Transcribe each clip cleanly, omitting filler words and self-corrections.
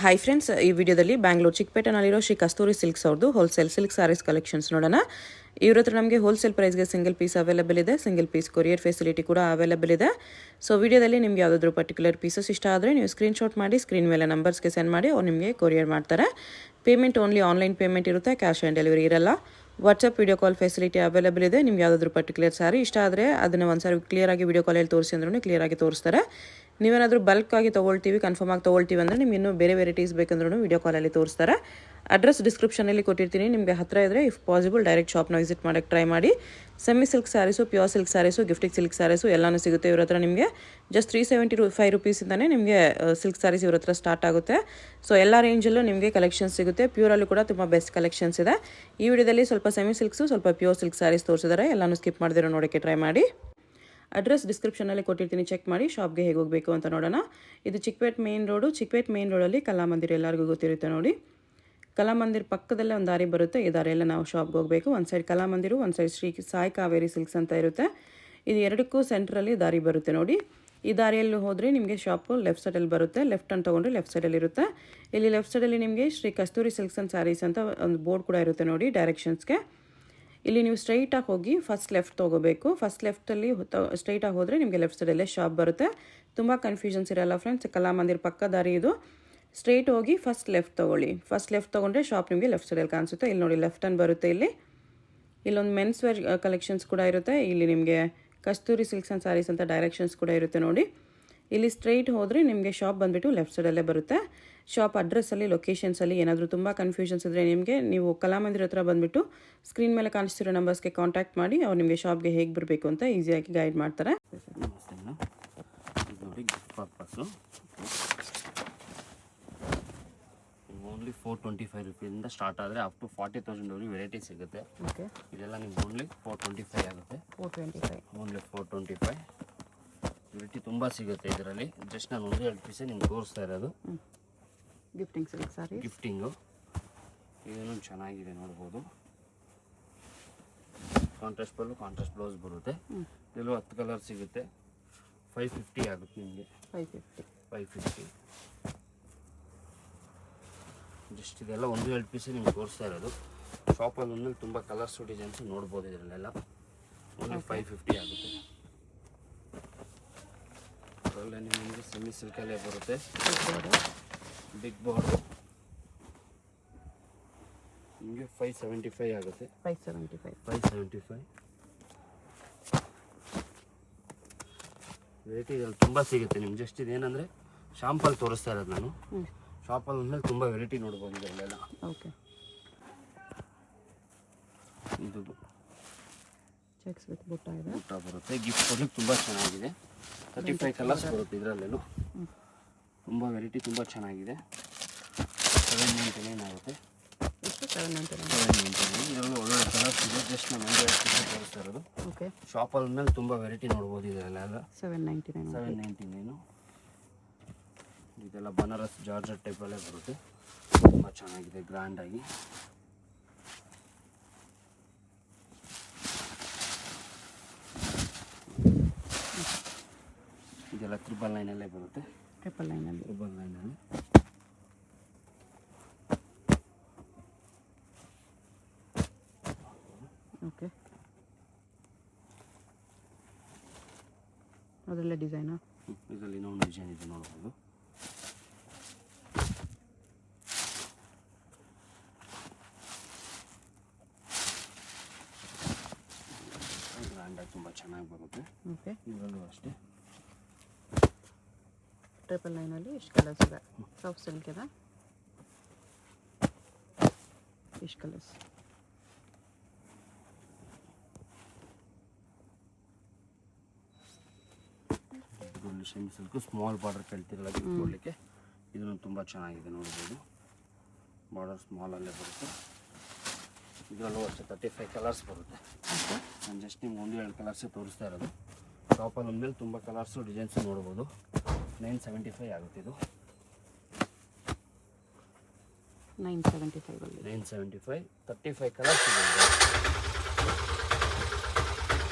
Hi friends, ಈ ವಿಡಿಯೋದಲ್ಲಿ ಬ್ಯಾಂಗ್ಳೂರು ಚಿಕ್ಕಪೇಟೆನಲ್ಲಿರೋ ಶ್ರೀ ಕಸ್ತೂರಿ silks ಅವ್ರದ್ದು ಹೋಲ್ಸೇಲ್ ಸಿಲ್ಕ್ ಸಾರೀಸ್ ಕಲೆಕ್ಷನ್ಸ್ ನೋಡೋಣ. ಇವ್ರ ಹತ್ರ ನಮಗೆ ಹೋಲ್ಸೇಲ್ ಪ್ರೈಸ್ಗೆ ಸಿಂಗಲ್ ಪೀಸ್ ಅವೈಲೇಬಲ್ ಇದೆ, ಸಿಂಗಲ್ ಪೀಸ್ ಕೊರಿಯರ್ ಫೆಸಿಲಿಟಿ ಕೂಡ ಅವೈಲೇಬಲ್ ಇದೆ. ಸೊ ವಿಡಿಯೋದಲ್ಲಿ ನಿಮ್ಗೆ ಯಾವುದಾದ್ರೂ ಪರ್ಟಿಕ್ಯುಲರ್ ಪೀಸಸ್ ಇಷ್ಟ ಆದರೆ ನೀವು ಸ್ಕ್ರೀನ್ಶಾಟ್ ಮಾಡಿ ಸ್ಕ್ರೀನ್ ಮೇಲೆ ನಂಬರ್ಸ್ಗೆ ಸೆಂಡ್ ಮಾಡಿ ಅವ್ರು ನಿಮಗೆ ಕೊರಿಯರ್ ಮಾಡ್ತಾರೆ. ಪೇಮೆಂಟ್ ಓನ್ಲಿ ಆನ್ಲೈನ್ ಪೇಮೆಂಟ್ ಇರುತ್ತೆ, ಕ್ಯಾಶ್ ಆನ್ ಡೆಲಿವರಿ ಇರಲ್ಲ. WhatsApp video call facility available ಇದೆ. ನಿಮ್ಗೆ ಯಾವುದಾದ್ರೂ ಪರ್ಟಿಕ್ಯುಲರ್ ಸಾರಿ ಇಷ್ಟ ಆದರೆ ಅದನ್ನು ಒಂದ್ಸಾರಿ ಕ್ಲಿಯರಾಗಿ ವಿಡಿಯೋ ಕಾಲಲ್ಲಿ ತೋರಿಸಿ ಅಂದ್ರೂ ಕ್ಲಿಯರಾಗಿ ತೋರಿಸ್ತಾರೆ. ನೀವೇನಾದರೂ ಬಲ್ಕಾಗಿ ತೊಗೊಳ್ತೀವಿ, ಕನ್ಫರ್ಮ್ ಆಗಿ ತೊಗೊಳ್ತೀವಿ ಅಂದರೆ ನಿಮ್ಗೆ ಇನ್ನೂ ಬೇರೆ ವೆರೈಟೀಸ್ ಬೇಕಂದ್ರೂ ವಿಡಿಯೋ ಕಾಲಲ್ಲಿ ತೋರಿಸ್ತಾರೆ. ಅಡ್ರೆಸ್ ಡಿಸ್ಕ್ರಿಪ್ಷನಲ್ಲಿ ಕೊಟ್ಟಿರ್ತೀನಿ, ನಿಮಗೆ ಹತ್ತಿರ ಇದ್ದರೆ ಇಫ್ ಪಾಸಿಬಲ್ ಡೈರೆಕ್ಟ್ ಶಾಪ್ನ ವಿಸಿಟ್ ಮಾಡೋಕ್ಕೆ ಟ್ರೈ ಮಾಡಿ. Semi silk saris, pure silk saris, gifting silk saris ಎಲ್ಲನೂ ಸಿಗುತ್ತೆ ಇವ್ರ ಹತ್ರ. ನಿಮಗೆ ಜಸ್ಟ್ 375 ರುಪೀಸಿಂದನೇ ನಿಮಗೆ ಸಿಲ್ಕ್ ಸ್ಯಾರೀಸ್ ಇವ್ರ ಹತ್ರ ಸ್ಟಾರ್ಟ್ ಆಗುತ್ತೆ. ಸೊ ಎಲ್ಲ ರೇಂಜಲ್ಲೂ ನಿಮಗೆ ಕಲೆಕ್ಷನ್ಸ್ ಸಿಗುತ್ತೆ. ಪ್ಯೂರಲ್ಲೂ ಕೂಡ ತುಂಬ ಬೆಸ್ಟ್ ಕಲೆಕ್ಷನ್ಸ್ ಇದೆ. ಈ ವಿಡಿಯೋದಲ್ಲಿ ಸ್ವಲ್ಪ ಸೆಮಿ ಸಿಲ್ಕ್ಸು, ಸ್ವಲ್ಪ ಪ್ಯೂರ್ ಸಿಲ್ಕ್ ಸ್ಯಾರೀಸ್ ತೋರಿಸಿದ್ದಾರೆ. ಎಲ್ಲನೂ ಸ್ಕಿಪ್ ಮಾಡಿದಿರೋ ನೋಡೋಕ್ಕೆ ಟ್ರೈ ಮಾಡಿ. ಅಡ್ರೆಸ್ ಡಿಸ್ಕ್ರಿಪ್ಷನಲ್ಲಿ ಕೊಟ್ಟಿರ್ತೀನಿ, ಚೆಕ್ ಮಾಡಿ. ಶಾಪ್ಗೆ ಹೇಗೆ ಹೋಗಬೇಕು ಅಂತ ನೋಡೋಣ. ಇದು Chickpet main road. Chickpet main ರೋಡಲ್ಲಿ ಕಲಾಮಂದಿರ ಎಲ್ಲರಿಗೂ ಗೊತ್ತಿರುತ್ತೆ ನೋಡಿ. ಕಲಾಮಂದಿರ ಪಕ್ಕದಲ್ಲೇ ಒಂದು ದಾರಿ ಬರುತ್ತೆ. ಈ ದಾರಿಯೆಲ್ಲ ನಾವು ಶಾಪ್ಗೆ ಹೋಗಬೇಕು. ಒಂದು ಸೈಡ್ ಕಲಾಮಂದಿರು, ಒಂದು ಸೈಡ್ ಶ್ರೀ ಸಾಯಿ ಕಾವೇರಿ ಸಿಲ್ಕ್ಸ್ ಅಂತ ಇರುತ್ತೆ. ಇದು ಎರಡಕ್ಕೂ ಸೆಂಟ್ರಲ್ಲಿ ದಾರಿ ಬರುತ್ತೆ ನೋಡಿ. ಈ ದಾರಿಯಲ್ಲಿ ಹೋದರೆ ನಿಮಗೆ ಶಾಪು ಲೆಫ್ಟ್ ಸೈಡಲ್ಲಿ ಬರುತ್ತೆ. ಲೆಫ್ಟ್ ಅಂತ ತೊಗೊಂಡ್ರೆ ಲೆಫ್ಟ್ ಸೈಡಲ್ಲಿ ಇರುತ್ತೆ. ಇಲ್ಲಿ ಲೆಫ್ಟ್ ಸೈಡಲ್ಲಿ ನಿಮಗೆ ಶ್ರೀ ಕಸ್ತೂರಿ ಸಿಲ್ಕ್ಸ್ ಆ್ಯಂಡ್ ಸ್ಯಾರೀಸ್ ಅಂತ ಒಂದು ಬೋರ್ಡ್ ಕೂಡ ಇರುತ್ತೆ ನೋಡಿ ಡೈರೆಕ್ಷನ್ಸ್ಗೆ. ಇಲ್ಲಿ ನೀವು ಸ್ಟ್ರೈಟಾಗಿ ಹೋಗಿ ಫಸ್ಟ್ ಲೆಫ್ಟ್ ತೊಗೋಬೇಕು. ಫಸ್ಟ್ ಲೆಫ್ಟಲ್ಲಿ ಸ್ಟ್ರೈಟಾಗಿ ಹೋದರೆ ನಿಮಗೆ ಲೆಫ್ಟ್ ಸೈಡಲ್ಲೇ ಶಾಪ್ ಬರುತ್ತೆ. ತುಂಬ ಕನ್ಫ್ಯೂಷನ್ಸ್ ಇರಲ್ಲ ಫ್ರೆಂಡ್ಸ್. ಕಲಾಮಂದಿರ ಪಕ್ಕ ದಾರಿ ಇದು. ಸ್ಟ್ರೈಟ್ ಹೋಗಿ ಫಸ್ಟ್ ಲೆಫ್ಟ್ ತೊಗೊಳ್ಳಿ. ಫಸ್ಟ್ ಲೆಫ್ಟ್ ತೊಗೊಂಡ್ರೆ ಶಾಪ್ ನಿಮಗೆ ಲೆಫ್ಟ್ ಸೈಡಲ್ಲಿ ಕಾಣಿಸುತ್ತೆ. ಇಲ್ಲಿ ನೋಡಿ ಲೆಫ್ಟ್ ಹ್ಯಾಂಡ್ ಬರುತ್ತೆ. ಇಲ್ಲೊಂದು ಮೆನ್ಸ್ ವೇರ್ ಕಲೆಕ್ಷನ್ಸ್ ಕೂಡ ಇರುತ್ತೆ. ಇಲ್ಲಿ ನಿಮಗೆ ಕಸ್ತೂರಿ ಸಿಲ್ಕ್ಸ್ ಆ್ಯಂಡ್ ಸ್ಯಾರೀಸ್ ಅಂತ ಡೈರೆಕ್ಷನ್ಸ್ ಕೂಡ ಇರುತ್ತೆ ನೋಡಿ. ಇಲ್ಲಿ ಸ್ಟ್ರೈಟ್ ಹೋದರೆ ನಿಮಗೆ ಶಾಪ್ ಬಂದುಬಿಟ್ಟು ಲೆಫ್ಟ್ ಸೈಡಲ್ಲೇ ಬರುತ್ತೆ. ಶಾಪ್ ಅಡ್ರೆಸ್ಸಲ್ಲಿ, ಲೊಕೇಶನ್ಸಲ್ಲಿ ಏನಾದರೂ ತುಂಬ ಕನ್ಫ್ಯೂಷನ್ಸ್ ಇದ್ದರೆ ನೀವು ಕಲಾಮಂದಿರ ಹತ್ರ ಬಂದುಬಿಟ್ಟು ಸ್ಕ್ರೀನ್ ಮೇಲೆ ಕಾಣಿಸ್ತಿರೋ ನಂಬರ್ಸ್ಗೆ ಕಾಂಟ್ಯಾಕ್ಟ್ ಮಾಡಿ. ಅವ್ರು ನಿಮಗೆ ಶಾಪ್ಗೆ ಹೇಗೆ ಬರಬೇಕು ಅಂತ ಈಸಿಯಾಗಿ ಗೈಡ್ ಮಾಡ್ತಾರೆ. ಓನ್ಲಿ 425 ರುಪೀಸಿಂದ ಸ್ಟಾರ್ಟ್ ಆದರೆ ಅಪ್ ಟು 40,000 ವೆರೈಟಿ ಸಿಗುತ್ತೆ. ಇದೆಲ್ಲ ನಿಮ್ಗೆ ಓನ್ಲಿ 425 ಆಗುತ್ತೆ. 425 ಓನ್ಲಿ 425 ವೆರೈಟಿ ತುಂಬ ಸಿಗುತ್ತೆ ಇದರಲ್ಲಿ. ಜಸ್ಟ್ ನಾನು ಒಂದು 2 ಪೀಸೇ ನಿಮ್ಗೆ ತೋರಿಸ್ತಾ ಇರೋದು. ಗಿಫ್ಟಿಂಗ್ ಸಿಲ್ಕ್ ಸಾರಿ, ಗಿಫ್ಟಿಂಗು ಇದನ್ನು ಚೆನ್ನಾಗಿದೆ ನೋಡ್ಬೋದು. ಕಾಂಟ್ರಾಸ್ಟ್ ಪಲ್ಲು, ಕಾಂಟ್ರಾಸ್ಟ್ ಬ್ಲೌಸ್ ಬರುತ್ತೆ. ಇದರಲ್ಲೂ 10 ಕಲರ್ ಸಿಗುತ್ತೆ. 550 ಆಗುತ್ತೆ ನಿಮಗೆ. 550 ಜಸ್ಟ್ ಇದೆಲ್ಲ 1-2 ಪೀಸೇ ನಿಮ್ಗೆ ತೋರಿಸ್ತಾ ಇರೋದು. ಶಾಪಲ್ಲಿ ಒಂದು ತುಂಬ ಕಲರ್ಸು ಡಿಸೈನ್ಸು ನೋಡ್ಬೋದು. ಇದರಲ್ಲೆಲ್ಲ ಓನ್ಲಿ 550 ಆಗುತ್ತೆ. ಅದರಲ್ಲೇ ನಿಮಗೆ ಸೆಮಿ ಸಿಲ್ಕಲ್ಲೇ ಬರುತ್ತೆ. ಬಿಗ್ ಬಾರ್ಡರ್ ನಿಮಗೆ 575 ಆಗುತ್ತೆ. 575 ವೆರೈಟಿ ಇದರಲ್ಲಿ ತುಂಬ ಸಿಗುತ್ತೆ ನಿಮ್ಗೆ. ಜಸ್ಟ್ ಇದೇನಂದರೆ ಶಾಂಪಲ್ ತೋರಿಸ್ತಾ ಇರೋದು ನಾನು. ಶಾಪಲ್ಲಿ ಅಂದಮೇಲೆ ತುಂಬ ವೆರೈಟಿ ನೋಡ್ಬೋದು ಇದರಲ್ಲೆಲ್ಲ. ಓಕೆ, ಇದು ಚೆಕ್ಸ್ ವಿತ್ ಬುಟ್ಟ ಇದೆ. ಬುಟ್ಟ ಬರುತ್ತೆ. ಗಿಫ್ಟ್ ಕೊಡ್ಲಿಕ್ಕೆ ತುಂಬ ಚೆನ್ನಾಗಿದೆ. 35 ಕಲರ್ಸ್ ಬರುತ್ತೆ ಇದರಲ್ಲೇನು. ತುಂಬ ವೆರೈಟಿ ತುಂಬ ಚೆನ್ನಾಗಿದೆ. 799 ಆಗುತ್ತೆ. 799 ಇದರಲ್ಲೂ ಒಳ್ಳೊಳ್ಳೆ ಕಲರ್ಸ್ ಇದೆ. ಜಸ್ಟ್ ನಾನು 1-2 ತೋರಿಸ್ತಾ ಇರೋದು. ಓಕೆ, ಶಾಪಲ್ಲಿ ಮೇಲೆ ತುಂಬ ವೆರೈಟಿ ನೋಡ್ಬೋದು ಇದರಲ್ಲೆಲ್ಲ. 799 ಇದೆಲ್ಲ ಬನಾರಸ್ ಜಾರ್ಜೆಟ್ ಟೈಪಲ್ಲೇ ಬರುತ್ತೆ. ತುಂಬ ಚೆನ್ನಾಗಿದೆ ಗ್ರ್ಯಾಂಡಾಗಿ. ಇದೆಲ್ಲ 999 ಬರುತ್ತೆ. 999 ಓಕೆ. ಅದರಲ್ಲೇ ಡಿಸೈನಾ? ಇದರಲ್ಲಿ ಇನ್ನೊಂದು ಡಿಸೈನ್ ಇದೆ ನೋಡ್ಬೋದು. ಗ್ರ್ಯಾಂಡಾಗಿ ತುಂಬ ಚೆನ್ನಾಗಿ ಬರುತ್ತೆ. ಓಕೆ, ಇದರಲ್ಲೂ ಅಷ್ಟೇ 999 ಎಷ್ಟು ಕಲರ್ಸ್ ಇದೆ? ಸಾಫ್ಟ್ ಸಿಲ್ಕ್ ಇದೆ. ಎಷ್ಟು ಕಲರ್ಸ್? ಇದರಲ್ಲಿ ಸೆಮಿ ಸಿಲ್ಕು ಸ್ಮಾಲ್ ಬಾರ್ಡರ್ ಕೇಳ್ತಿರಲ್ಲ ಗಿಫ್ಟ್ ಕೊಡಲಿಕ್ಕೆ. ಇದನ್ನು ತುಂಬ ಚೆನ್ನಾಗಿದೆ ನೋಡ್ಬೋದು. ಬಾರ್ಡರ್ ಸ್ಮಾಲಲ್ಲೇ ಬರುತ್ತೆ. ಇದರಲ್ಲೂ ಅಷ್ಟೇ 35 ಕಲರ್ಸ್ ಬರುತ್ತೆ. ನಾನು ಜಸ್ಟ್ ನಿಮ್ಗೆ 1-2 ಕಲರ್ಸೇ ತೋರಿಸ್ತಾ ಇರೋದು. ಶಾಪಲ್ಲಿ ಅಂದಮೇಲೆ ತುಂಬ ಕಲರ್ಸು ಡಿಸೈನ್ಸು ನೋಡ್ಬೋದು. 975 ಆಗುತ್ತೆ ಇದು. 975 35 ಕಲರ್ಸ್ ಇದೆ.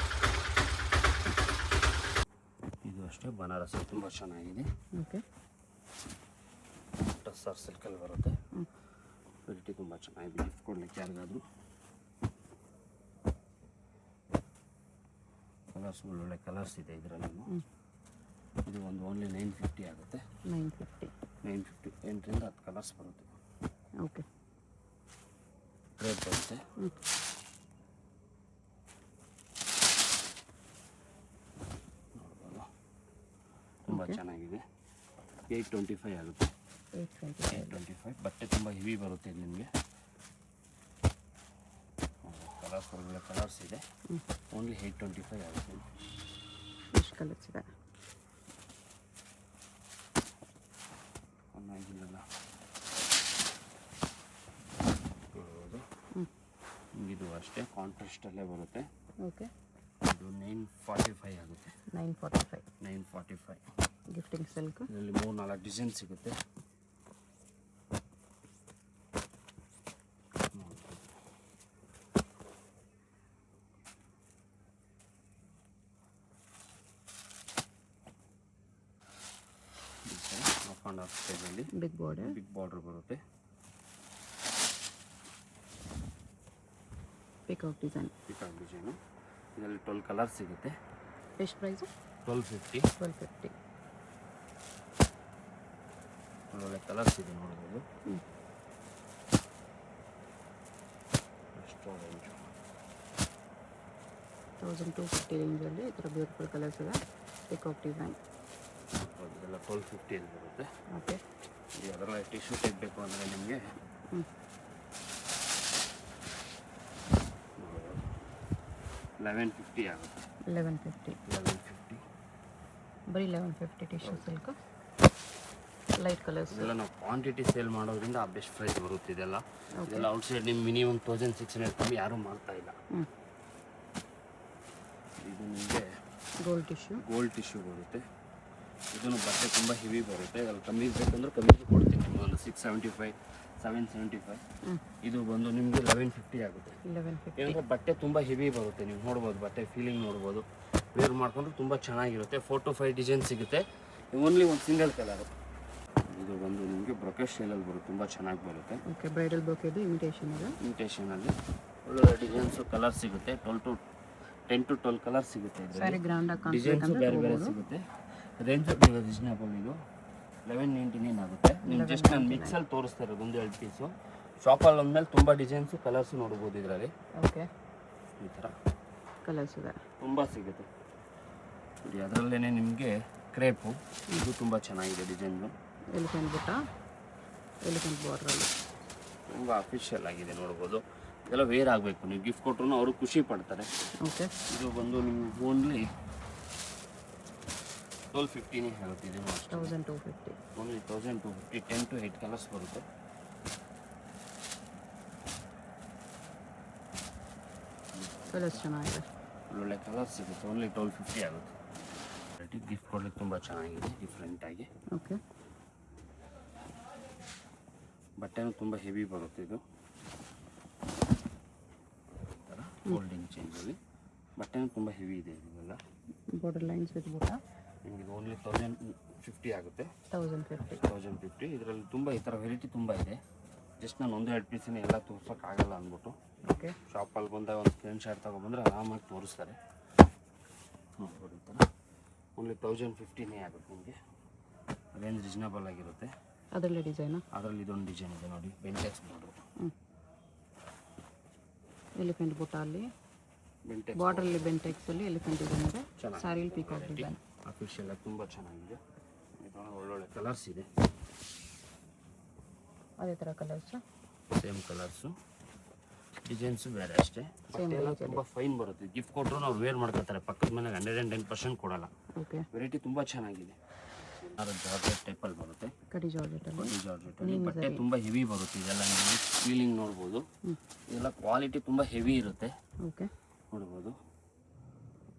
ಇದು ಅಷ್ಟೇ ಬನಾರಸ್ ತುಂಬ ಚೆನ್ನಾಗಿದೆ. ಓಕೆ, ಟಸರ್ ಸಿಲ್ಕಲ್ಲಿ ಬರುತ್ತೆ. ವೆರೈಟಿ ತುಂಬ ಚೆನ್ನಾಗಿದೆ, ಗಿಫ್ಟ್ ಕೊಡ್ಲಿಕ್ಕೆ ಯಾರಿಗಾದರೂ. ಕಲರ್ಸ್ ಒಳ್ಳೊಳ್ಳೆ ಕಲರ್ಸ್ ಇದೆ ಇದರಲ್ಲಿ. ಇದು ಒಂದು ಓನ್ಲಿ 950 ಆಗುತ್ತೆ. 950 8ರಿಂದ 10 ಕಲರ್ಸ್ ಬರುತ್ತೆ. ಓಕೆ, ರೇಟ್ ಬರುತ್ತೆ. ನೋಡ್ಬೋದು, ತುಂಬ ಚೆನ್ನಾಗಿದೆ. 825 ಆಗುತ್ತೆ. 825 ಬಟ್ಟೆ ತುಂಬ ಹೆವಿ ಬರುತ್ತೆ ಇದು ನಿಮಗೆ. ಕಲರ್ಸ್ ಒಳ್ಳೆ ಕಲರ್ಸ್ ಇದೆ. ಓನ್ಲಿ 825 ಆಗುತ್ತೆ. ಎಷ್ಟು ಕಲರ್ಸ್ ಇದೆ? ಚೆನ್ನಾಗಿಲ್ಲ ನೋಡ್ಬೋದು. ಇದು ಅಷ್ಟೇ ಕಾಂಟ್ರಾಸ್ಟಲ್ಲೇ ಬರುತ್ತೆ. ಓಕೆ, ಇದು 945 ಆಗುತ್ತೆ. 945 ಗಿಫ್ಟಿಂಗ್ ಸಿಲ್ಕ್. ಇದರಲ್ಲಿ 3-4 ಡಿಸೈನ್ ಸಿಗುತ್ತೆ. ಹಾಫ್ ಆ್ಯಂಡ್ ಹಾಫ್ ಸ್ಟೈಲಲ್ಲಿ ಬಿಗ್ ಬಾರ್ಡರ್ ಬರುತ್ತೆ. Peacock design. ಇದರಲ್ಲಿ 12 ಕಲರ್ಸ್ ಸಿಗುತ್ತೆ. ಎಷ್ಟು ಪ್ರೈಸು? 1250. ಒಳ್ಳೊಳ್ಳೆ ಕಲರ್ಸ್ ಇದೆ ನೋಡ್ಬೋದು. ಎಷ್ಟು ರೇಂಜು? 1250 ರೇಂಜಲ್ಲಿ ಈ ಥರ ಬ್ಯೂಟಿಫುಲ್ ಕಲರ್ಸ್ ಇದೆ. ಪಿಕಾಕ್ ಡಿಸೈನ್ ಇದೆಲ್ಲ 1250 ಅಲ್ಲಿ ಬರುತ್ತೆ. ಓಕೆ, ಈಗ ಅದರಲ್ಲಿ ಟಿಶ್ಯೂ ಟೈಪ್ ಬೇಕು ಅಂದರೆ ನಿಮಗೆ 1150 ಆಗುತ್ತೆ. 1150 ಬರೀ 1150 ಟಿಶ್ಯೂ ಸಿಲ್ಕ್ ಲೈಟ್ ಕಲರ್ಸ್. ಇದೆಲ್ಲ ನಾವು ಕ್ವಾಂಟಿಟಿ ಸೇಲ್ ಮಾಡೋದ್ರಿಂದ ಆ ಬೆಸ್ಟ್ ಪ್ರೈಸ್ ಬರುತ್ತೆ. ಇದೆಲ್ಲ ಔಟ್ಸೈಡ್ ನಿಮ್ಮ ಮಿನಿಮಮ್ 1600 ಕಮ್ಮಿ ಯಾರೂ ಮಾಡ್ತಾ ಇಲ್ಲ. ಇದು ನಿಮಗೆ ಗೋಲ್ಡ್ ಟಿಶ್ಯೂ ಬರುತ್ತೆ. ಇದನ್ನು ಬಟ್ಟೆ ತುಂಬ ಹೆವಿ ಬರುತ್ತೆ. ಅದ್ರಲ್ಲಿ ಕಮ್ಮಿ ಬೇಕಂದ್ರೆ ಕಮ್ಮಿಗೆ ಕೊಡ್ತೀನಿ ನಿಮ್ಗೆ. ಒಂದು 675 775. ಇದು ಬಂದು ನಿಮಗೆ 1150 ಆಗುತ್ತೆ. ಯಾಕಂದರೆ ಬಟ್ಟೆ ತುಂಬ ಹೆವಿ ಬರುತ್ತೆ. ನೀವು ನೋಡ್ಬೋದು, ಬಟ್ಟೆ ಫೀಲಿಂಗ್ ನೋಡ್ಬೋದು. ವೇರ್ ಮಾಡ್ಕೊಂಡ್ರೆ ತುಂಬ ಚೆನ್ನಾಗಿರುತ್ತೆ. 4 to 5 ಡಿಸೈನ್ ಸಿಗುತ್ತೆ. ಓನ್ಲಿ ಒಂದು ಸಿಂಗಲ್ ಕಲರು. ಇದು ಬಂದು ನಿಮಗೆ ಬ್ರೊಕೆಟ್ ಸ್ಟೈಲಲ್ಲಿ ಬರುತ್ತೆ, ತುಂಬ ಚೆನ್ನಾಗಿ ಬರುತ್ತೆ. ಓಕೆ, ಬ್ರೈಡಲ್ ಬೊಕೆದು ಇಮಿಟೇಷನಲ್ಲಿ ಒಳ್ಳೊಳ್ಳೆ ಡಿಸೈನ್ಸು ಕಲರ್ ಸಿಗುತ್ತೆ. 10 to 12 ಕಲರ್ ಸಿಗುತ್ತೆ. ಡಿಸೈನ್ಸು ಬೇರೆ ಬೇರೆ ಸಿಗುತ್ತೆ. Range reasonable. ಇದು 1199 ಆಗುತ್ತೆ. ನೀವು ಜಸ್ಟ್ ನಾನು ಮಿಕ್ಸಲ್ಲಿ ತೋರಿಸ್ತಾ ಇರೋದು ಒಂದು 2 ಪೀಸು. ಶಾಪಲ್ಲಿ ಅಂದಮೇಲೆ ತುಂಬ ಡಿಸೈನ್ಸು ಕಲರ್ಸು ನೋಡ್ಬೋದು ಇದರಲ್ಲಿ. ಓಕೆ, ಈ ಥರ ಕಲರ್ಸ್ ಇದೆ, ತುಂಬ ಸಿಗುತ್ತೆ. ನೋಡಿ, ಅದರಲ್ಲೇ ನಿಮಗೆ ಕ್ರೇಪು, ಇದು ತುಂಬ ಚೆನ್ನಾಗಿದೆ ಡಿಸೈನು. ಎಲಿಫೆಂಟ್ ಬಾರ್ಡ್ರಲ್ಲಿ ತುಂಬ ಅಫಿಷಿಯಲ್ ಆಗಿದೆ ನೋಡ್ಬೋದು. ಇದೆಲ್ಲ ವೇರ್ ಆಗಬೇಕು, ನೀವು ಗಿಫ್ಟ್ ಕೊಟ್ಟರು ಅವರು ಖುಷಿ ಪಡ್ತಾರೆ. ಓಕೆ, ಇದು ಬಂದು ನಿಮ್ಗೆ ಓನ್ಲಿ 1250 ಆಗುತ್ತೆ. ಇದು 1250 ಓನ್ಲಿ 1250. 10 to 8 ಕಲರ್ಸ್ ಬರುತ್ತೆ. ಕಲರ್ಸ್ ಚೆನ್ನಾಗಿದೆ, ಒಳ್ಳೊಳ್ಳೆ ಕಲರ್ಸ್ ಸಿಗುತ್ತೆ. ಓನ್ಲಿ 1250 ಆಗುತ್ತೆ. ಗಿಫ್ಟ್ ಕೊಡ್ಲಿಕ್ಕೆ ತುಂಬ ಚೆನ್ನಾಗಿದೆ, ಡಿಫ್ರೆಂಟಾಗಿ. ಓಕೆ, ಬಟ್ಟೆನೂ ತುಂಬ ಹೆವಿ ಬರುತ್ತೆ. ಇದು ಥರ ಫೋಲ್ಡಿಂಗ್ ಚೇಂಜಲ್ಲಿ ಬಟ್ಟೆನೂ ತುಂಬ ಹೆವಿ ಇದೆ. ಇದೆಲ್ಲ ಬಾರ್ಡರ್ ಲೈನ್ಸ್ ವಿತ್ ಬೂಟ. ನಿಮಗೆ ಓನ್ಲಿ 1050 ಆಗುತ್ತೆ. 1050. ಇದರಲ್ಲಿ ತುಂಬ ಈ ಥರ ವೆರೈಟಿ ತುಂಬ ಇದೆ. ಜಸ್ಟ್ ನಾನು 1-2 ಪೀಸನ್ನ ಎಲ್ಲ ತೋರ್ಸೋಕ್ಕಾಗಲ್ಲ ಅಂದ್ಬಿಟ್ಟು ಓಕೆ, ಶಾಪಲ್ಲಿ ಬಂದಾಗ ಒಂದು ಸ್ಕ್ರೀನ್ ಶಾಟ್ ತೊಗೊಬಂದ್ರೆ ಆರಾಮಾಗಿ ತೋರಿಸ್ತಾರೆ. ನೋಡ್ಬೋದು, ಈ ಥರ ಓನ್ಲಿ 1050 ಆಗುತ್ತೆ. ನಿಮಗೆ ರೇಂಜ್ ರೀಸನಬಲ್ ಆಗಿರುತ್ತೆ. ಅದರಲ್ಲೇ ಡಿಸೈನು. ಅದರಲ್ಲಿ ಇದೊಂದು ಡಿಸೈನ್ ಇದೆ ನೋಡಿ, ಬೆಂಟೆಕ್ಸ್ ಬಾರ್ಡ್ರು. ಎಲಿಫೆಂಟ್ ಬೂಟ ಅಲ್ಲಿ ಬೆಂಟೆಕ್ಸ್ ಬಾರ್ಡ್ರಲ್ಲಿ ಬೆಂಟೆಕ್ಸಲ್ಲಿ ಎಲಿಫೆಂಟ್ ಡಿಸೈನ್ ಇದೆ. ಸ್ಯಾರಿಲ್ ಪಿಕಾಕ್ ಡಿಸೈನ್ ಅಫಿಷಿಯಲ್ ಆಗಿ ತುಂಬ ಚೆನ್ನಾಗಿದೆ. ಇದರಲ್ಲಿ ಒಳ್ಳೊಳ್ಳೆ ಕಲರ್ಸ್ ಇದೆ. ಅದೇ ಥರ ಕಲರ್ಸು, ಸೇಮ್ ಕಲರ್ಸು, ಡಿಸೈನ್ಸು ಬೇರೆ ಅಷ್ಟೇ. ಎಲ್ಲ ತುಂಬ ಫೈನ್ ಬರುತ್ತೆ. ಗಿಫ್ಟ್ ಕೊಟ್ಟರು ನಾವು ವೇರ್ ಮಾಡ್ಕೊತಾರೆ. ಪಕ್ಕದ ಮನೆಗೆ 110% ಕೊಡಲ್ಲ. ಓಕೆ, ವೆರೈಟಿ ತುಂಬ ಚೆನ್ನಾಗಿದೆ. ಜಾರ್ಜೆಟ್ ಟೈಪಲ್ಲಿ ಬರುತ್ತೆ. ಕಡಿ ಜಾರ್ಜೆಟಲ್ಲಿ ಬಟ್ಟೆ ತುಂಬ ಹೆವಿ ಬರುತ್ತೆ. ಇದೆಲ್ಲ ನೀವು ಫೀಲಿಂಗ್ ನೋಡ್ಬೋದು. ಇದೆಲ್ಲ ಕ್ವಾಲಿಟಿ ತುಂಬ ಹೆವಿ ಇರುತ್ತೆ. ಓಕೆ, ನೋಡ್ಬೋದು.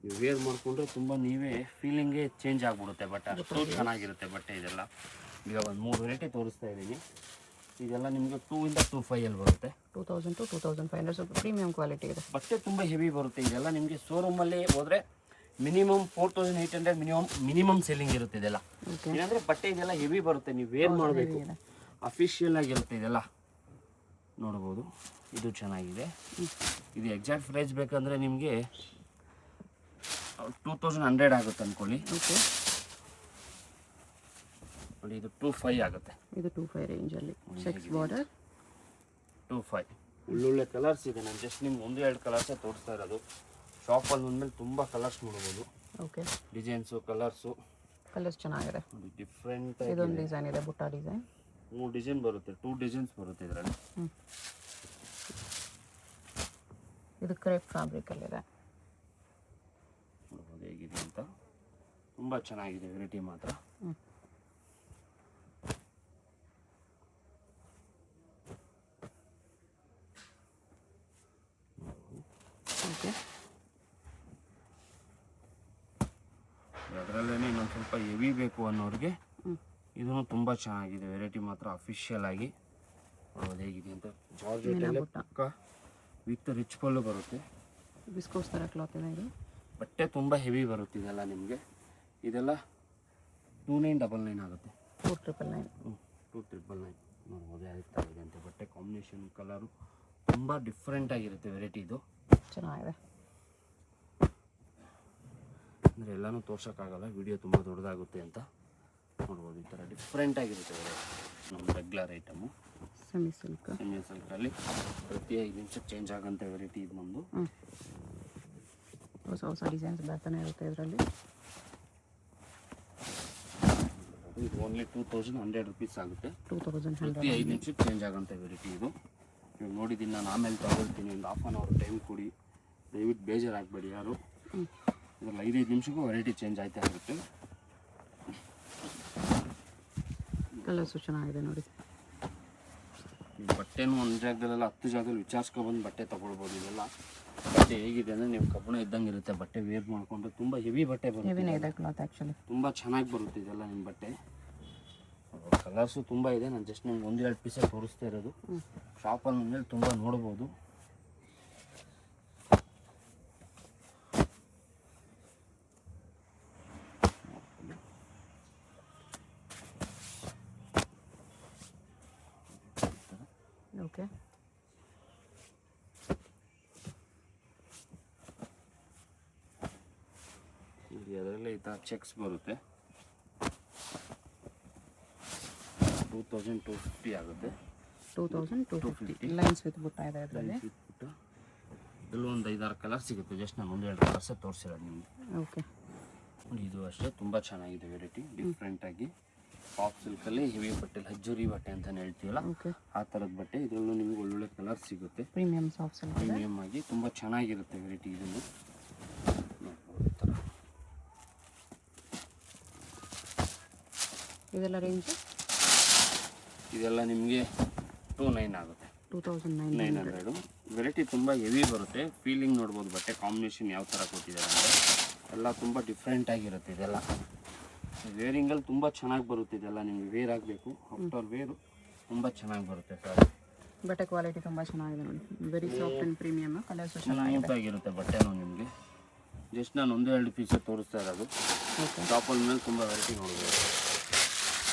ನೀವು ವೇರ್ ಮಾಡಿಕೊಂಡ್ರೆ ತುಂಬ ನೀವೇ ಫೀಲಿಂಗೇ ಚೇಂಜ್ ಆಗಿಬಿಡುತ್ತೆ. ಬಟ್ಟೆ ಅಷ್ಟು ಚೆನ್ನಾಗಿರುತ್ತೆ ಬಟ್ಟೆ. ಇದೆಲ್ಲ ಈಗ ಒಂದು 3 ವೆರೈಟಿ ತೋರಿಸ್ತಾ ಇದ್ದೀನಿ. ಇದೆಲ್ಲ ನಿಮಗೆ 2 ಇಂದ 25 ಬರುತ್ತೆ. 2000 to 2500. ಸ್ವಲ್ಪ ಪ್ರೀಮಿಯಂ ಕ್ವಾಲಿಟಿ ಇದೆ. ಬಟ್ಟೆ ತುಂಬ ಹೆವಿ ಬರುತ್ತೆ. ಇದೆಲ್ಲ ನಿಮಗೆ ಶೋರೂಮಲ್ಲಿ ಹೋದರೆ ಮಿನಿಮಮ್ 4800 ಮಿನಿಮಮ್ ಸೆಲ್ಲಿಂಗ್ ಇರುತ್ತೆ. ಇದೆಲ್ಲ ಏನಂದರೆ ಬಟ್ಟೆ ಇದೆಲ್ಲ ಹೆವಿ ಬರುತ್ತೆ. ನೀವು ವೇರ್ ಮಾಡಬೇಕು. ಅಫಿಷಿಯಲ್ ಆಗಿರುತ್ತೆ ಇದೆಲ್ಲ ನೋಡ್ಬೋದು. ಇದು ಚೆನ್ನಾಗಿದೆ. ಇದು ಎಕ್ಸಾಕ್ಟ್ ಪ್ರೈಸ್ ಬೇಕಂದರೆ ನಿಮಗೆ 2100 ಆಗುತ್ತೆ ಅಂದ್ಕೊಳ್ಳಿ. ಓಕೆ, ನೋಡಿ ಇದು 25 ಆಗುತ್ತೆ. ಇದು 25 ರೇಂಜಲ್ಲಿ ಚೆಕ್ಸ್ ಬಾರ್ಡರ್. 25 ಒಳ್ಳೊಳ್ಳೆ ಕಲರ್ಸ್ ಇದೆ. ನಾನು ಜಸ್ಟ್ ನಿಮ್ಗೆ 1-2 ಕಲರ್ಸೇ ತೋರಿಸ್ತಾ ಇರೋದು. ಶಾಪಲ್ಲಿ ಬಂದಮೇಲೆ ತುಂಬ ಕಲರ್ಸ್ ನೋಡ್ಬೋದು. ಓಕೆ, ಡಿಸೈನ್ಸು ಕಲರ್ಸು ಕಲರ್ಸ್ ಚೆನ್ನಾಗಿದೆ. ಡಿಫ್ರೆಂಟ್. ಇದೊಂದು ಡಿಸೈನ್ ಇದೆ, ಬುಟ್ಟ ಡಿಸೈನ್. 3 ಡಿಸೈನ್ ಬರುತ್ತೆ, 2 ಡಿಸೈನ್ಸ್ ಬರುತ್ತೆ ಇದರಲ್ಲಿ. ಇದು ಕ್ರೇಪ್ ಫ್ಯಾಬ್ರಿಕಲ್ಲಿದೆ. ನೋಡ್ಬೋದು ಹೇಗಿದೆ ಅಂತ. ತುಂಬ ಚೆನ್ನಾಗಿದೆ ವೆರೈಟಿ ಮಾತ್ರ. ಓಕೆ, ಅದರಲ್ಲೇ ಇನ್ನೊಂದು ಸ್ವಲ್ಪ ಹೆವಿ ಬೇಕು ಅನ್ನೋರಿಗೆ ಇದೂ ತುಂಬ ಚೆನ್ನಾಗಿದೆ ವೆರೈಟಿ ಮಾತ್ರ. ಅಫಿಷಿಯಲ್ ಆಗಿ ನೋಡೋದು ಹೇಗಿದೆ ಅಂತ. ಜಾರ್ಜೆಟಲ್ಲೇ ಪಕ್ಕ ವಿತ್ ರಿಚ್ ಪಲ್ಲು ಬರುತ್ತೆ. ವಿಸ್ಕೋಸ್ ಥರ ಕ್ಲಾತ್ ಇದೆ ಇದು. ಬಟ್ಟೆ ತುಂಬ ಹೆವಿ ಬರುತ್ತೆ ಇದೆಲ್ಲ ನಿಮಗೆ. ಇದೆಲ್ಲ 2999 ಆಗುತ್ತೆ. 4999. 2999 ನೋಡ್ಬೋದು ಯಾವ ಥರ ಇದೆ ಅಂತ. ಬಟ್ಟೆ ಕಾಂಬಿನೇಷನ್ ಕಲರು ತುಂಬ ಡಿಫ್ರೆಂಟ್ ಆಗಿರುತ್ತೆ ವೆರೈಟಿ. ಇದು ಚೆನ್ನಾಗಿದೆ. ಅಂದರೆ ಎಲ್ಲನೂ ತೋರ್ಸೋಕ್ಕಾಗಲ್ಲ, ವಿಡಿಯೋ ತುಂಬ ದೊಡ್ಡದಾಗುತ್ತೆ ಅಂತ. ನೋಡ್ಬೋದು ಈ ಥರ ಡಿಫ್ರೆಂಟ್ ಆಗಿರುತ್ತೆ ನಮ್ಮ regular item. Semi silk. Semi ಸಿಲ್ಕಲ್ಲಿ ಪ್ರತಿ 5 ನಿಮಿಷಕ್ಕೆ ಚೇಂಜ್ ಆಗೋಂಥ ವೆರೈಟಿ ಇದು ನಮ್ಮದು. ಹೊಸ ಹೊಸ ಡಿಸೈನ್ಸ್ ಬರ್ತಾನೆ ಇರುತ್ತೆ ಇದರಲ್ಲಿ. ಇದು ಓನ್ಲಿ 2100 rupees ಆಗುತ್ತೆ. 2100. ಪ್ರತಿ 5 ನಿಮಿಷಕ್ಕೆ ಚೇಂಜ್ ಆಗೋಂಥ ವೆರೈಟಿ ಇದು. ನೀವು ನೋಡಿದ್ದೀನಿ ನಾನು ಆಮೇಲೆ ತಗೊಳ್ತೀನಿ, ಒಂದು 1/2 hour ಟೈಮ್ ಕೊಡಿ, ದಯವಿಟ್ಟು ಬೇಜಾರಾಗಬೇಡಿ ಯಾರು. ಇದರಲ್ಲಿ 5 ನಿಮಿಷಕ್ಕೂ ವೆರೈಟಿ ಚೇಂಜ್ ಆಯ್ತಾ ಇರುತ್ತೆ. ಕಲರ್ಸು ಚೆನ್ನಾಗಿದೆ ನೋಡಿ. ಈ ಬಟ್ಟೆನೂ ಒಂದು ಜಾಗದಲ್ಲೆಲ್ಲ 10 ಜಾಗದಲ್ಲಿ ವಿಚಾರಿಸ್ಕೊಬಂದು ಬಟ್ಟೆ ತೊಗೊಳ್ಬೋದು. ಇದೆಲ್ಲ ಬಟ್ಟೆ ಹೇಗಿದೆ ಅಂದರೆ ನೀವು ಕಬ್ಬಣ ಇದ್ದಂಗೆ ಇರುತ್ತೆ. ಬಟ್ಟೆ ವೇರ್ ಮಾಡಿಕೊಂಡ್ರೆ ತುಂಬ ಹೆವಿ ಬಟ್ಟೆ ಬರುತ್ತೆ. ಕ್ಲಾತ್ ಆ್ಯಕ್ಚುಲಿ ತುಂಬ ಚೆನ್ನಾಗಿ ಬರುತ್ತೆ ಇದೆಲ್ಲ ನಿಮ್ಮ ಬಟ್ಟೆ. ಕಲರ್ಸು ತುಂಬ ಇದೆ. ನಾನು ಜಸ್ಟ್ ನಿಮ್ಗೆ 1-2 ಪೀಸೇ ತೋರಿಸ್ತಾ ಇರೋದು. ಶಾಪಲ್ಲಿ ಮೇಲೆ ತುಂಬ ನೋಡ್ಬೋದು. ಓಕೆ, ಅದರಲ್ಲೇ ಈ ಥರ ಚೆಕ್ಸ್ ಬರುತ್ತೆ. 2250 ಆಗುತ್ತೆ. 2250 ಲೈನ್ಸ್ ವಿತ್ ಬುಟ್ಟ ಇದೆ ಇದರಲ್ಲಿ. ಇದರಲ್ಲೂ ಒಂದು 5-6 ಕಲರ್ ಸಿಗುತ್ತೆ. ಜಸ್ಟ್ ನಾನು 1-2 ಕಲರ್ಸೇ ತೋರಿಸಿರೋದು ನಿಮಗೆ. ಓಕೆ, ಇದು ಅಷ್ಟೇ ತುಂಬ ಚೆನ್ನಾಗಿದೆ ವೆರೈಟಿ. ಡಿಫ್ರೆಂಟಾಗಿ ಪಾಪ್ ಸಿಲ್ಕಲ್ಲಿ ಹೆವಿ ಬಟ್ಟೆ, ಲಜ್ಜುರಿ ಬಟ್ಟೆ ಅಂತಲೇ ಹೇಳ್ತೀವಲ್ಲ ಆ ಥರದ ಬಟ್ಟೆ. ಇದರಲ್ಲೂ ನಿಮಗೆ ಒಳ್ಳೊಳ್ಳೆ ಕಲರ್ ಸಿಗುತ್ತೆ. Premium soft silk. ಪ್ರೀಮಿಯಮ್ ಆಗಿ ತುಂಬ ಚೆನ್ನಾಗಿರುತ್ತೆ ವೆರೈಟಿ. ಇದನ್ನು ಈ ಥರ ಇದೆಲ್ಲ ರೇಂಜ್. ಇದೆಲ್ಲ ನಿಮಗೆ 29 ಆಗುತ್ತೆ. 2900. ವೆರೈಟಿ ತುಂಬ ಹೆವಿ ಬರುತ್ತೆ. ಫೀಲಿಂಗ್ ನೋಡ್ಬೋದು ಬಟ್ಟೆ ಕಾಂಬಿನೇಷನ್ ಯಾವ ಥರ ಕೊಟ್ಟಿದ್ದಾರೆ ಅಂದರೆ ಎಲ್ಲ ತುಂಬ ಡಿಫ್ರೆಂಟ್ ಆಗಿರುತ್ತೆ. ಇದೆಲ್ಲ ವೇರಿಂಗಲ್ಲಿ ತುಂಬ ಚೆನ್ನಾಗಿ ಬರುತ್ತೆ. ಇದೆಲ್ಲ ನಿಮಗೆ ವೇರ್ ಆಗಬೇಕು, ಆಫ್ಟರ್ ವೇರು ತುಂಬ ಚೆನ್ನಾಗಿ ಬರುತ್ತೆ ಸರ್. ಬಟ್ಟೆ ಕ್ವಾಲಿಟಿ ತುಂಬ ಚೆನ್ನಾಗಿದೆ ನೋಡಿ. Very soft and premium. Colours ಸ್ಮೂತಾಗಿರುತ್ತೆ ಬಟ್ಟೆನೂ ನಿಮಗೆ. ಜಸ್ಟ್ ನಾನು 1-2 ಪೀಸೇ ತೋರಿಸ್ತಾ ಇರೋದು. ಟಾಪಲ್ ಮೇಲೆ ತುಂಬ ವೆರೈಟಿ ನೋಡ್ಬೋದು.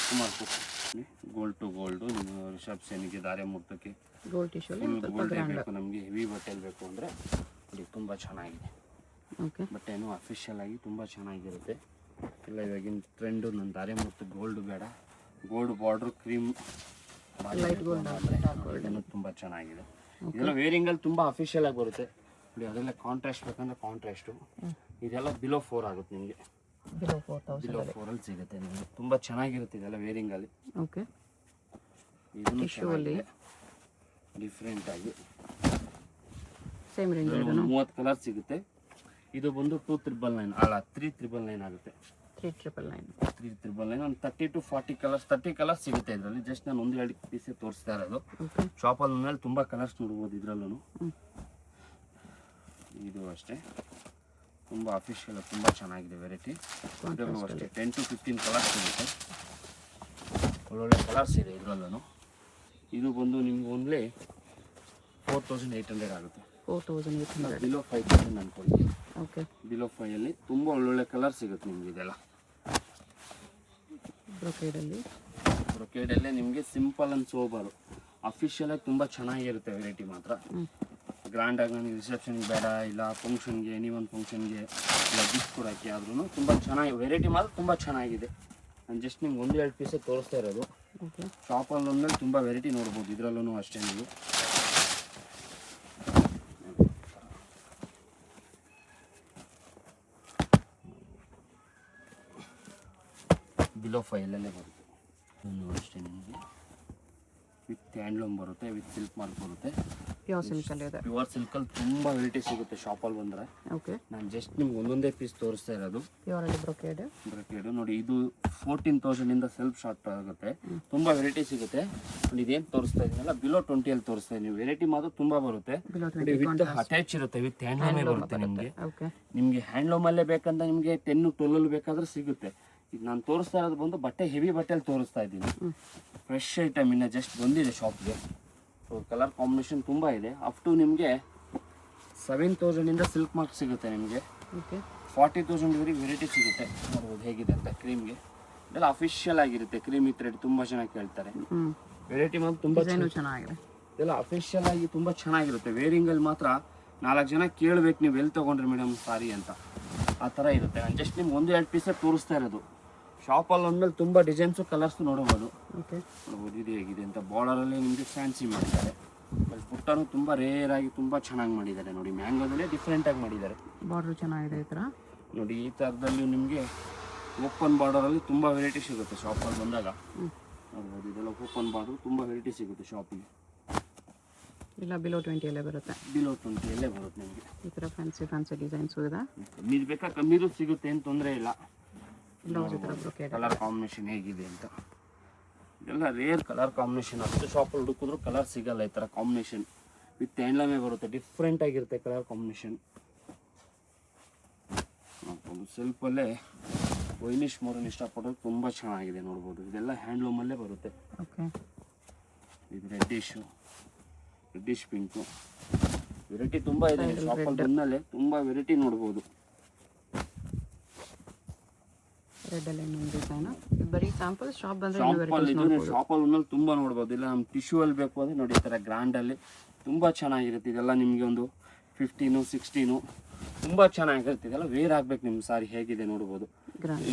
ಸುಮಾರು ಗೋಲ್ಡ್ ಟು ಗೋಲ್ಡು, ನಿಮ್ಮ ರಿಸೆಪ್ಷನ್ಗೆ, ಧಾರೆ ಮುಹೂರ್ತಕ್ಕೆ ಗೋಲ್ಡ್ ಟಿಶ್ಯೂ ಗೋಲ್ಡ್ ಬೇಕು. ನಮಗೆ ಹೆವಿ ಬಟ್ಟೆಲಿ ಬೇಕು ಅಂದರೆ ನೋಡಿ ತುಂಬ ಚೆನ್ನಾಗಿದೆ. ಓಕೆ, ಬಟ್ಟೆನೂ ಅಫಿಷಿಯಲ್ ಆಗಿ ತುಂಬ ಚೆನ್ನಾಗಿರುತ್ತೆ. ಇಲ್ಲ ಇವಾಗಿನ ಟ್ರೆಂಡು ನನ್ನ ಧಾರೆ ಮುಹೂರ್ತ ಗೋಲ್ಡ್ ಬೇಡ, gold border cream light gold ಇದನ್ನು ತುಂಬ ಚೆನ್ನಾಗಿದೆ. ಇದೆಲ್ಲ ವೇರಿಂಗಲ್ಲಿ ತುಂಬ ಅಫಿಷಿಯಲ್ ಆಗಿ ಬರುತ್ತೆ ನೋಡಿ. ಅದೆಲ್ಲ ಕಾಂಟ್ರಾಸ್ಟ್ ಬೇಕಂದ್ರೆ ಕಾಂಟ್ರಾಸ್ಟು. ಇದೆಲ್ಲ ಬಿಲೋ 4 ಆಗುತ್ತೆ ನಿಮಗೆ. ಬಿಲೋ 4000 ಬಿಲೋ 4ಅಲ್ಲಿ ಸಿಗುತ್ತೆ ನಿಮಗೆ. ತುಂಬ ಚೆನ್ನಾಗಿರುತ್ತೆ ಇದೆಲ್ಲ ವೇರಿಂಗಲ್ಲಿ. ಓಕೆ, ಇದನ್ನು ಚೆನ್ನಾಗಿದೆ ಡಿಫ್ರೆಂಟ್ ಆಗಿ. Same range. 30 ಕಲರ್ ಸಿಗುತ್ತೆ. ಇದು ಬಂದು 2999 ಅಲ್ಲ 3999 ಆಗುತ್ತೆ. 3999. ಒಂದು 30 to 40 ಕಲರ್ಸ್ 30 ಕಲರ್ಸ್ ಸಿಗುತ್ತೆ ಇದರಲ್ಲಿ. ಜಸ್ಟ್ ನಾನು 1-2 ಪೀಸೇ ತೋರಿಸ್ತಾ ಇರೋದು. ಶಾಪಲ್ಲಿ ಮೇಲೆ ತುಂಬ ಕಲರ್ಸ್ ನೋಡ್ಬೋದು ಇದರಲ್ಲೂ. ಇದು ಅಷ್ಟೇ ತುಂಬ ಅಫಿಷಿಯಲ್, ತುಂಬ ಚೆನ್ನಾಗಿದೆ ವೆರೈಟಿ. ಇದರಲ್ಲೂ ಅಷ್ಟೇ 10 to 15 ಕಲರ್ಸ್ ಸಿಗುತ್ತೆ. ಒಳ್ಳೊಳ್ಳೆ ಕಲರ್ಸ್ ಇದೆ ಇದರಲ್ಲೂ. ಇದು ಬಂದು ನಿಮ್ಗೆ ಓನ್ಲಿ 4800 ಆಗುತ್ತೆ. 4800. ಬಿಲೋ 5000 ಅನ್ಕೊಳ್ಳಿ. ಓಕೆ, ಬಿಲೋ 5ಅಲ್ಲಿ ತುಂಬ ಒಳ್ಳೊಳ್ಳೆ ಕಲರ್ ಸಿಗುತ್ತೆ ನಿಮ್ಗೆ. ಇದೆಲ್ಲ ಬ್ರೊಕೇಡಲ್ಲಿ ಬ್ರೊಕೇಡಲ್ಲೇ ನಿಮಗೆ ಸಿಂಪಲ್ ಅಂಡ್ ಸೋಬರು ಅಫಿಷಿಯಲ್ ಆಗಿ ತುಂಬ ಚೆನ್ನಾಗಿರುತ್ತೆ ವೆರೈಟಿ ಮಾತ್ರ. ಗ್ರ್ಯಾಂಡಾಗಿ ನನಗೆ ರಿಸೆಪ್ಷನ್ಗೆ ಬೇಡ ಇಲ್ಲ ಫಂಕ್ಷನ್ಗೆ ಎನಿ ಒಂದು ಫಂಕ್ಷನ್ಗೆ ಇಲ್ಲ ಗಿಫ್ಟ್ ಕೊಡೋಕ್ಕೆ ಆದ್ರೂ ತುಂಬ ಚೆನ್ನಾಗಿ ವೆರೈಟಿ ಮಾತ್ರ ತುಂಬ ಚೆನ್ನಾಗಿದೆ. ನಾನು ಜಸ್ಟ್ ನಿಮ್ಗೆ 1-2 ಪೀಸೇ ತೋರಿಸ್ತಾ ಇರೋದು. ಶಾಪಲ್ಲಿ ಒಂದ್ಮೇಲೆ ತುಂಬ ವೆರೈಟಿ ನೋಡ್ಬೋದು. ಇದರಲ್ಲೂ ಅಷ್ಟೇ ನೀವು ಬಿಲೋ ಫೈಲಲ್ಲೇ ಬರುತ್ತೆ. ಅಷ್ಟೇ ನಿಮಗೆ ವಿತ್ ಹ್ಯಾಂಡ್ಲೂಮ್ ಬರುತ್ತೆ, ವಿತ್ ಸಿಲ್ಕ್ ಮಾರ್ಕ್ ಬರುತ್ತೆ. ಪ್ಯೂರ್ ಸಿಲ್ಕಲ್ಲಿ ಇದೆ. ಪ್ಯೂರ್ ಸಿಲ್ಕಲ್ಲಿ ತುಂಬ ವೆರೈಟಿ ಸಿಗುತ್ತೆ ಶಾಪಲ್ಲಿ ಬಂದರೆ. ಓಕೆ, ನಾನು ಜಸ್ಟ್ ನಿಮ್ಗೆ ಒಂದೊಂದೇ ಪೀಸ್ ತೋರಿಸ್ತಾ ಇರೋದು. ಪ್ಯೂರಲ್ಲಿ ಬ್ರೊಕೇಡ್ ನೋಡಿ, ಇದು 14,000 ಸೆಲ್ಫ್ ಶಾರ್ಟ್ ಆಗುತ್ತೆ. ತುಂಬ ವೆರೈಟಿ ಸಿಗುತ್ತೆ. ನೋಡಿ ಇದೇನು ತೋರಿಸ್ತಾ ಇದೀನಲ್ಲ ಬಿಲೋ 20 ತೋರಿಸ್ತಾ ಇದೀನಿ. ವೆರೈಟಿ ಮಾತ್ರ ತುಂಬ ಬರುತ್ತೆ. ವಿತ್ ಅಟ್ಯಾಚ್ ಇರುತ್ತೆ, ವಿತ್ ಹ್ಯಾಂಡ್ಲೂಮೇ ಬರುತ್ತೆ ನಿಮಗೆ. ನಿಮಗೆ ಹ್ಯಾಂಡ್ಲೂಮಲ್ಲೇ ಬೇಕಂತ ನಿಮಗೆ 10-12 ಬೇಕಾದ್ರೆ ಸಿಗುತ್ತೆ. ಈಗ ನಾನು ತೋರಿಸ್ತಾ ಇರೋದು ಬಂದು ಬಟ್ಟೆ ಹೆವಿ ಬಟ್ಟೆಯಲ್ಲಿ ತೋರಿಸ್ತಾ ಇದ್ದೀನಿ. ಫ್ರೆಶ್ ಐಟಮ್ ಇನ್ನು ಜಸ್ಟ್ ಬಂದಿದೆ ಶಾಪ್ಗೆ. ಕಲರ್ ಕಾಂಬಿನೇಷನ್ ತುಂಬ ಇದೆ. ಅಪ್ ಟು ನಿಮಗೆ 7,000 ಸಿಲ್ಕ್ ಮಾರ್ಕ್ ಸಿಗುತ್ತೆ ನಿಮಗೆ. 40,000 ವೆರೈಟಿ ಸಿಗುತ್ತೆ. ನೋಡ್ಬೋದು ಹೇಗಿದೆ ಅಂತ. ಕ್ರೀಮ್ಗೆ ಇದೆಲ್ಲ ಅಫಿಷಿಯಲ್ ಆಗಿರುತ್ತೆ. ಕ್ರೀಮ್ ಈ ಥ್ರೆಡ್ ತುಂಬ ಚೆನ್ನಾಗಿ ಕೇಳ್ತಾರೆ. ವೆರೈಟಿ ಮಾತ್ರ ತುಂಬ ಚೆನ್ನಾಗಿದೆ. ಇದೆಲ್ಲ ಅಫಿಷಿಯಲ್ ಆಗಿ ತುಂಬ ಚೆನ್ನಾಗಿರುತ್ತೆ. ವೇರಿಂಗಲ್ಲಿ ಮಾತ್ರ 4 ಜನ ಕೇಳಬೇಕು ನೀವು ಎಲ್ಲಿ ತೊಗೊಂಡ್ರಿ ಮೇಡಮ್ ಸಾರಿ ಅಂತ, ಆ ಥರ ಇರುತ್ತೆ. ನಾನು ಜಸ್ಟ್ ನಿಮ್ಗೆ 1-2 ಪೀಸೇ ತೋರಿಸ್ತಾ ಇರೋದು. ಶಾಪಲ್ಲಿ ಅಂದಮೇಲೆ ತುಂಬ ಡಿಸೈನ್ಸು ಕಲರ್ಸು ನೋಡ್ಬೋದು. ನೋಡ್ಬೋದು ಇದು ಹೇಗಿದೆ ಅಂತ. ಬಾರ್ಡರಲ್ಲಿ ನಿಮಗೆ ಫ್ಯಾನ್ಸಿ ಮಾಡಿದ್ದಾರೆ. ಬುಟ್ಟನೂ ತುಂಬ ರೇರ್ ಆಗಿ ತುಂಬ ಚೆನ್ನಾಗಿ ಮಾಡಿದ್ದಾರೆ. ನೋಡಿ ಮ್ಯಾಂಗೋದಲ್ಲೇ ಡಿಫ್ರೆಂಟಾಗಿ ಮಾಡಿದ್ದಾರೆ. ಬಾರ್ಡರ್ ಚೆನ್ನಾಗಿದೆ ಈ ಥರ. ನೋಡಿ ಈ ಥರದಲ್ಲಿ ನಿಮಗೆ ಓಪನ್ ಬಾರ್ಡರಲ್ಲಿ ತುಂಬ ವೆರೈಟಿ ಸಿಗುತ್ತೆ ಶಾಪಲ್ಲಿ ಬಂದಾಗ. ನೋಡ್ಬೋದು ಇದೆಲ್ಲ ಓಪನ್ ಬಾರ್ಡರ್ ತುಂಬ ವೆರೈಟಿ ಸಿಗುತ್ತೆ ಶಾಪಿಗೆ. ಇಲ್ಲ ಬಿಲೋ 20 ಬರುತ್ತೆ. ಬಿಲೋ 20 ಬರುತ್ತೆ ನಿಮಗೆ. ಈ ಥರ ಫ್ಯಾನ್ಸಿ ಡಿಸೈನ್ಸು ಇದೆ. ಕಮ್ಮಿದು ಬೇಕಾ ಕಮ್ಮಿದು ಸಿಗುತ್ತೆ, ಏನು ತೊಂದರೆ ಇಲ್ಲ. ಬ್ಲೌಸ್ ಈ ಥರ ಬ್ರೊಕೇಡ್. ಕಲರ್ ಕಾಂಬಿನೇಷನ್ ಹೇಗಿದೆ ಅಂತ. ಇದೆಲ್ಲ ರೇರ್ ಕಲರ್ ಕಾಂಬಿನೇಷನ್. ಅಷ್ಟು ಶಾಪಲ್ಲಿ ಹುಡುಕಿದ್ರು ಕಲರ್ ಸಿಗಲ್ಲ ಈ ಥರ ಕಾಂಬಿನೇಷನ್. ವಿತ್ ಹ್ಯಾಂಡ್ಲೂಮೇ ಬರುತ್ತೆ. ಡಿಫ್ರೆಂಟ್ ಆಗಿರುತ್ತೆ ಕಲರ್ ಕಾಂಬಿನೇಷನ್. ನೋಡ್ಬೋದು ಸೆಲ್ಫಲ್ಲೇ ವೈನಿಶ್ ಮೋರನ್ ಇಷ್ಟಪಡೋದು ತುಂಬ ಚೆನ್ನಾಗಿದೆ. ನೋಡ್ಬೋದು ಇದೆಲ್ಲ ಹ್ಯಾಂಡ್ಲೂಮಲ್ಲೇ ಬರುತ್ತೆ. ಓಕೆ, ಇದು ರೆಡ್ಡಿಶ್ ಪಿಂಕು ವೆರೈಟಿ ತುಂಬ ಇದೆ ಶಾಪಲ್ಲಿ ಬಂದಲ್ಲೇ. ತುಂಬ ವೆರೈಟಿ ನೋಡ್ಬೋದು. ರೆಡ್ಡಲ್ಲಿ ಇನ್ನೊಂದು ಡಿಸೈನ್. ಬರೀ ಸ್ಯಾಂಪಲ್ ಶಾಪ್ ಬಂದರೆ ಶಾಪಲ್ಲಿ ಒಂದಲ್ಲಿ ತುಂಬ ನೋಡ್ಬೋದು. ಇಲ್ಲ ನಮ್ಮ ಟಿಶ್ಯೂ ಅಲ್ಲಿ ಬೇಕು ಅಂದರೆ ನೋಡಿ ಈ ಥರ ಗ್ರ್ಯಾಂಡಲ್ಲಿ ತುಂಬ ಚೆನ್ನಾಗಿರುತ್ತೆ. ಇದೆಲ್ಲ ನಿಮಗೆ ಒಂದು 15, 16 ತುಂಬ ಚೆನ್ನಾಗಿರುತ್ತೆ. ಇದೆಲ್ಲ ವೇರ್ ಆಗ್ಬೇಕು ನಿಮ್ಮ ಸಾರಿ ಹೇಗಿದೆ ನೋಡ್ಬೋದು.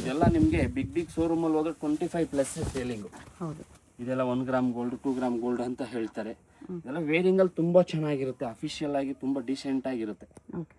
ಇದೆಲ್ಲ ನಿಮಗೆ ಬಿಗ್ ಶೋರೂಮಲ್ಲಿ ಹೋದ್ರೆ 25+ ಸೇಲಿಂಗು. ಹೌದು, ಇದೆಲ್ಲ 1 ಗ್ರಾಮ್ ಗೋಲ್ಡ್ 2 ಗ್ರಾಮ್ ಗೋಲ್ಡ್ ಅಂತ ಹೇಳ್ತಾರೆ. ಇದೆಲ್ಲ ವೇರಿಂಗಲ್ಲಿ ತುಂಬ ಚೆನ್ನಾಗಿರುತ್ತೆ. ಅಫಿಷಿಯಲ್ ಆಗಿ ತುಂಬ ಡಿಸೆಂಟ್ ಆಗಿರುತ್ತೆ. ಓಕೆ.